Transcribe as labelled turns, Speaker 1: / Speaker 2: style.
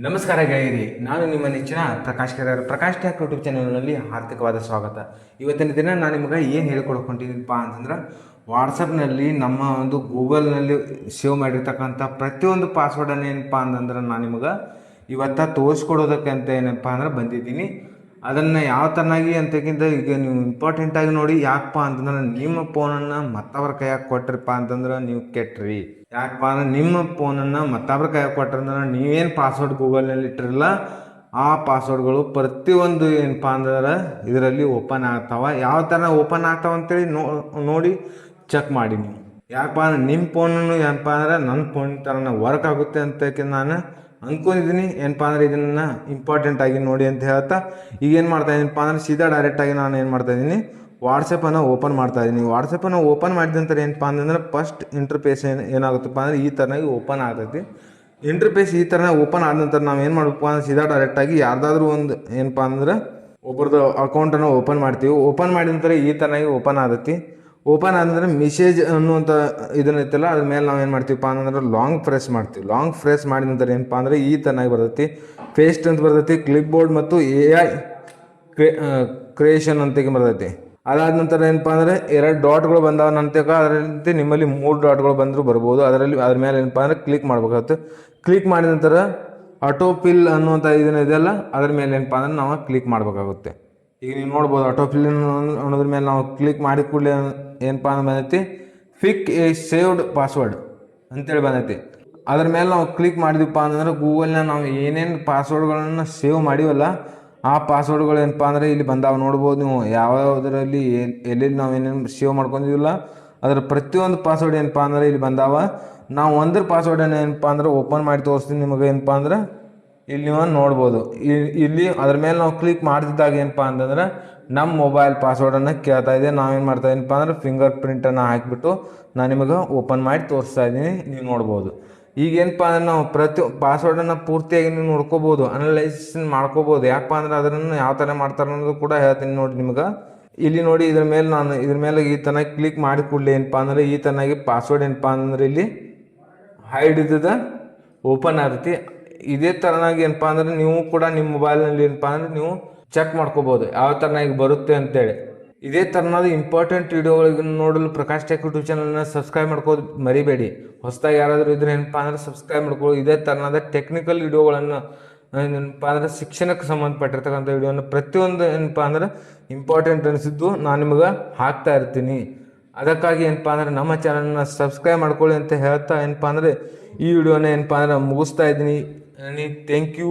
Speaker 1: ನಮಸ್ಕಾರ ಗೆಳೆಯರಿ, ನಾನು ನಿಮ್ಮ ನೆಚ್ಚಿನ ಪ್ರಕಾಶ್ ಕೆರರ್ ಪ್ರಕಾಶ್ ಟ್ಯಾಕ್ ಯೂಟ್ಯೂಬ್ ಚಾನಲ್ನಲ್ಲಿ ಹಾರ್ದಿಕವಾದ ಸ್ವಾಗತ. ಇವತ್ತಿನ ದಿನ ನಾನು ನಿಮಗೆ ಏನು ಹೇಳ್ಕೊಡ್ಕೊಂಡಿದ್ದೀನಪ್ಪ ಅಂತಂದ್ರೆ, ವಾಟ್ಸಪ್ನಲ್ಲಿ ನಮ್ಮ ಒಂದು ಗೂಗಲ್ನಲ್ಲಿ ಸೇವ್ ಮಾಡಿರ್ತಕ್ಕಂಥ ಪ್ರತಿಯೊಂದು ಪಾಸ್ವರ್ಡನ್ನು ಏನಪ್ಪ ಅಂತಂದ್ರೆ ನಾನು ನಿಮಗೆ ಇವತ್ತು ತೋರಿಸ್ಕೊಡೋದಕ್ಕೆ ಅಂತ ಏನಪ್ಪ ಅಂದ್ರೆ ಬಂದಿದ್ದೀನಿ. ಅದನ್ನು ಯಾವ ಥರನಾಗಿ ಅಂತಕ್ಕಿಂತ ಈಗ ನೀವು ಇಂಪಾರ್ಟೆಂಟಾಗಿ ನೋಡಿ. ಯಾಕಪ್ಪ ಅಂತಂದ್ರೆ ನಿಮ್ಮ ಫೋನನ್ನು ಮತ್ತೊಬ್ಬರ ಕೈಯಾಗ ಕೊಟ್ರಪ್ಪ ಅಂತಂದ್ರೆ ನೀವು ಕೆಟ್ಟ್ರಿ. ಯಾಕಪ್ಪ ಅಂದ್ರೆ ನಿಮ್ಮ ಫೋನನ್ನು ಮತ್ತೊಬ್ಬರ ಕೈಯಾಗ ಕೊಟ್ರಂದ್ರೆ ನೀವೇನು ಪಾಸ್ವರ್ಡ್ ಗೂಗಲ್ನಲ್ಲಿ ಇಟ್ಟಿರಲ್ಲ, ಆ ಪಾಸ್ವರ್ಡ್ಗಳು ಪ್ರತಿಯೊಂದು ಏನಪ್ಪ ಅಂದ್ರೆ ಇದರಲ್ಲಿ ಓಪನ್ ಆಗ್ತಾವೆ. ಯಾವ ಥರ ಓಪನ್ ಆಗ್ತಾವೆ ಅಂತೇಳಿ ನೋಡಿ ಚೆಕ್ ಮಾಡಿ ನೀವು. ಯಾಕಪ್ಪ ಅಂದ್ರೆ ನಿಮ್ಮ ಫೋನನ್ನು ಏನಪ್ಪ ಅಂದ್ರೆ ನನ್ನ ಫೋನ್ ಥರನ ವರ್ಕ್ ಆಗುತ್ತೆ ಅಂತ ನಾನು ಅಂದ್ಕೊಂಡಿದ್ದೀನಿ. ಏನಪ್ಪ ಅಂದ್ರೆ ಇದನ್ನು ಇಂಪಾರ್ಟೆಂಟಾಗಿ ನೋಡಿ ಅಂತ ಹೇಳ್ತಾ ಈಗ ಏನು ಮಾಡ್ತಾಯಿದ್ದೀನಪ್ಪ ಅಂದ್ರೆ ಸೀದಾ ಡೈರೆಕ್ಟಾಗಿ ನಾನು ಏನು ಮಾಡ್ತಾಯಿದ್ದೀನಿ, ವಾಟ್ಸಪ್ಪನ್ನು ಓಪನ್ ಮಾಡ್ತಾಯಿದ್ದೀನಿ. ವಾಟ್ಸಪ್ಪನ್ನು ಓಪನ್ ಮಾಡಿದ ನಂತರ ಏನಪ್ಪ ಅಂತಂದ್ರೆ ಫಸ್ಟ್ ಇಂಟರ್ಫೇಸ್ ಏನಾಗುತ್ತಪ್ಪ ಅಂದ್ರೆ ಈ ಥರನಾಗಿ ಓಪನ್ ಆಗ್ತೈತಿ. ಇಂಟರ್ಫೇಸ್ ಈ ಥರ ಓಪನ್ ಆದ ನಂತರ ನಾವು ಏನು ಮಾಡಬೇಕು ಅಂದ್ರೆ ಸೀದಾ ಡೈರೆಕ್ಟಾಗಿ ಯಾರ್ದಾದ್ರೂ ಒಂದು ಏನಪ್ಪ ಅಂದ್ರೆ ಒಬ್ಬರದ್ದು ಅಕೌಂಟನ್ನು ಓಪನ್ ಮಾಡ್ತೀವಿ. ಓಪನ್ ಮಾಡಿದ ನಂತರ ಈ ಥರನಾಗಿ ಓಪನ್ ಆದೈತಿ. ಓಪನ್ ಆದಂದ್ರೆ ಮೆಸೇಜ್ ಅನ್ನುವಂಥ ಇದನ್ನೈತಲ್ಲ, ಅದ್ರ ಮೇಲೆ ನಾವು ಏನು ಮಾಡ್ತೀವಪ್ಪ ಅಂತಂದ್ರೆ ಲಾಂಗ್ ಪ್ರೆಸ್ ಮಾಡ್ತೀವಿ. ಲಾಂಗ್ ಪ್ರೆಸ್ ಮಾಡಿದ ನಂತರ ಏನಪ್ಪ ಅಂದ್ರೆ ಈ ಥರನಾಗಿ ಬರ್ತೈತಿ. ಪೇಸ್ಟ್ ಅಂತ ಬರ್ತೈತಿ, ಕ್ಲಿಪ್ ಬೋರ್ಡ್ ಮತ್ತು AI ಕ್ರಿಯೇಷನ್ ಅಂತ ಬರ್ತೈತಿ. ಅದಾದ ನಂತರ ಏನಪ್ಪ ಅಂದರೆ 2 ಡಾಟ್ಗಳು ಬಂದಾವ ನಂತರ ಅದರಂತೆ ನಿಮ್ಮಲ್ಲಿ 3 ಡಾಟ್ಗಳು ಬಂದರೂ ಬರ್ಬೋದು. ಅದ್ರ ಮೇಲೆ ಏನಪ್ಪ ಅಂದರೆ ಕ್ಲಿಕ್ ಮಾಡ್ಬೇಕಾಗುತ್ತೆ. ಕ್ಲಿಕ್ ಮಾಡಿದ ನಂತರ ಆಟೋ ಫಿಲ್ ಅನ್ನುವಂಥ ಇದೆಯಲ್ಲ, ಅದ್ರ ಮೇಲೆ ಏನಪ್ಪ ಅಂದ್ರೆ ನಾವು ಕ್ಲಿಕ್ ಮಾಡಬೇಕಾಗುತ್ತೆ. ಈಗ ನೀವು ನೋಡ್ಬೋದು ಆಟೋ ಫಿಲ್ ಅನ್ನೋದ್ರ ಮೇಲೆ ನಾವು ಕ್ಲಿಕ್ ಮಾಡಿದ ಕೂಡಲೇ ಏನಪ್ಪ ಅಂದ್ರೆ ಬಂದೈತಿ ಪಿಕ್ ಎ ಸೇವ್ಡ್ ಪಾಸ್ವರ್ಡ್ ಅಂತೇಳಿ ಬಂದೈತಿ. ಅದ್ರ ಮೇಲೆ ನಾವು ಕ್ಲಿಕ್ ಮಾಡಿದ್ವಪ್ಪ ಅಂತಂದ್ರೆ ಗೂಗಲ್ನ ನಾವು ಏನೇನು ಪಾಸ್ವರ್ಡ್ಗಳನ್ನು ಸೇವ್ ಮಾಡಿವಲ್ಲ, ಆ ಪಾಸ್ವರ್ಡ್ಗಳು ಏನಪ್ಪ ಅಂದರೆ ಇಲ್ಲಿ ಬಂದಾವೆ. ನೋಡ್ಬೋದು ನೀವು ಯಾವ್ಯಾವುದರಲ್ಲಿ ಎಲ್ಲೆಲ್ಲಿ ನಾವು ಏನೇನು ಸೇವ್ ಮಾಡ್ಕೊಂಡಿದ್ದಿಲ್ಲ ಅದರ ಪ್ರತಿಯೊಂದು ಪಾಸ್ವರ್ಡ್ ಏನಪ್ಪ ಅಂದ್ರೆ ಇಲ್ಲಿ ಬಂದಾವ. ನಾವು ಒಂದ್ರ ಪಾಸ್ವರ್ಡನ್ನು ಏನಪ್ಪ ಅಂದ್ರೆ ಓಪನ್ ಮಾಡಿ ತೋರಿಸ್ತೀನಿ ನಿಮಗೆ. ಏನಪ್ಪ ಅಂದ್ರೆ ಇಲ್ಲಿ ನೀವು ನೋಡ್ಬೋದು, ಇಲ್ಲಿ ಅದ್ರ ಮೇಲೆ ನಾವು ಕ್ಲಿಕ್ ಮಾಡ್ತಿದ್ದಾಗ ಏನಪ್ಪ ಅಂತಂದ್ರೆ ನಮ್ಮ ಮೊಬೈಲ್ ಪಾಸ್ವರ್ಡನ್ನು ಕೇಳ್ತಾ ಇದೆ. ನಾವೇನು ಮಾಡ್ತಾ ಇದೀನಪ್ಪ ಅಂದ್ರೆ ಫಿಂಗರ್ ಪ್ರಿಂಟನ್ನು ಹಾಕಿಬಿಟ್ಟು ನಾನು ನಿಮಗೆ ಓಪನ್ ಮಾಡಿ ತೋರಿಸ್ತಾ ಇದ್ದೀನಿ. ನೀವು ನೋಡ್ಬೋದು. ಈಗ ಏನಪ್ಪ ಅಂದ್ರೆ ನಾವು ಪಾಸ್ವರ್ಡನ್ನು ಪೂರ್ತಿಯಾಗಿ ನೀವು ನೋಡ್ಕೋಬೋದು, ಅನಲೈಸೇಷನ್ ಮಾಡ್ಕೋಬೋದು. ಯಾಕಪ್ಪ ಅಂದ್ರೆ ಅದನ್ನು ಯಾವ ಥರ ಮಾಡ್ತಾರೆ ಅನ್ನೋದು ಕೂಡ ಹೇಳ್ತೀನಿ ನೋಡಿ ನಿಮ್ಗೆ. ಇಲ್ಲಿ ನೋಡಿ ಇದ್ರ ಮೇಲೆ ಈ ಥರ ಕ್ಲಿಕ್ ಮಾಡಿ ಕೂಡಲೇ ಏನಪ್ಪ ಅಂದ್ರೆ ಈ ಥರನಾಗಿ ಪಾಸ್ವರ್ಡ್ ಏನಪ್ಪ ಅಂದ್ರೆ ಇಲ್ಲಿ ಹೈಡ್ ಇದ್ದದ ಓಪನ್ ಆಗ್ತೈತಿ. ಇದೇ ಥರನಾಗಿ ಏನಪ್ಪ ಅಂದ್ರೆ ನೀವು ಕೂಡ ನಿಮ್ಮ ಮೊಬೈಲ್ನಲ್ಲಿ ಏನಪ್ಪ ಅಂದ್ರೆ ನೀವು ಚೆಕ್ ಮಾಡ್ಕೋಬೋದು ಯಾವ ಥರನಾಗಿ ಬರುತ್ತೆ ಅಂತೇಳಿ. ಇದೇ ಥರನಾದ ಇಂಪಾರ್ಟೆಂಟ್ ವಿಡಿಯೋಗಳಿಗೆ ನೋಡಲು ಪ್ರಕಾಶ್ ಟೆಕ್ ಯೂಟ್ಯೂಬ್ ಚಾನಲ್ನ ಸಬ್ಸ್ಕ್ರೈಬ್ ಮಾಡ್ಕೋದು ಮರಿಬೇಡಿ. ಹೊಸದಾಗಿ ಯಾರಾದರೂ ಇದ್ರೆ ಏನಪ್ಪ ಅಂದ್ರೆ ಸಬ್ಸ್ಕ್ರೈಬ್ ಮಾಡ್ಕೊಳ್ಳಿ. ಇದೇ ಥರನಾದ ಟೆಕ್ನಿಕಲ್ ವಿಡಿಯೋಗಳನ್ನು ಏನಪ್ಪ ಅಂದ್ರೆ ಶಿಕ್ಷಣಕ್ಕೆ ಸಂಬಂಧಪಟ್ಟಿರ್ತಕ್ಕಂಥ ವಿಡಿಯೋನ ಪ್ರತಿಯೊಂದು ಏನಪ್ಪ ಅಂದ್ರೆ ಇಂಪಾರ್ಟೆಂಟ್ ಅನಿಸಿದ್ದು ನಾನು ನಿಮಗೆ ಹಾಕ್ತಾ ಇರ್ತೀನಿ. ಅದಕ್ಕಾಗಿ ಏನಪ್ಪ ಅಂದ್ರೆ ನಮ್ಮ ಚಾನಲ್ನ ಸಬ್ಸ್ಕ್ರೈಬ್ ಮಾಡ್ಕೊಳ್ಳಿ ಅಂತ ಹೇಳ್ತಾ ಏನಪ್ಪ ಅಂದರೆ ಈ ವಿಡಿಯೋನ ಏನಪ್ಪ ಅಂದ್ರೆ ಮುಗಿಸ್ತಾ ಇದ್ದೀನಿ. Thank you.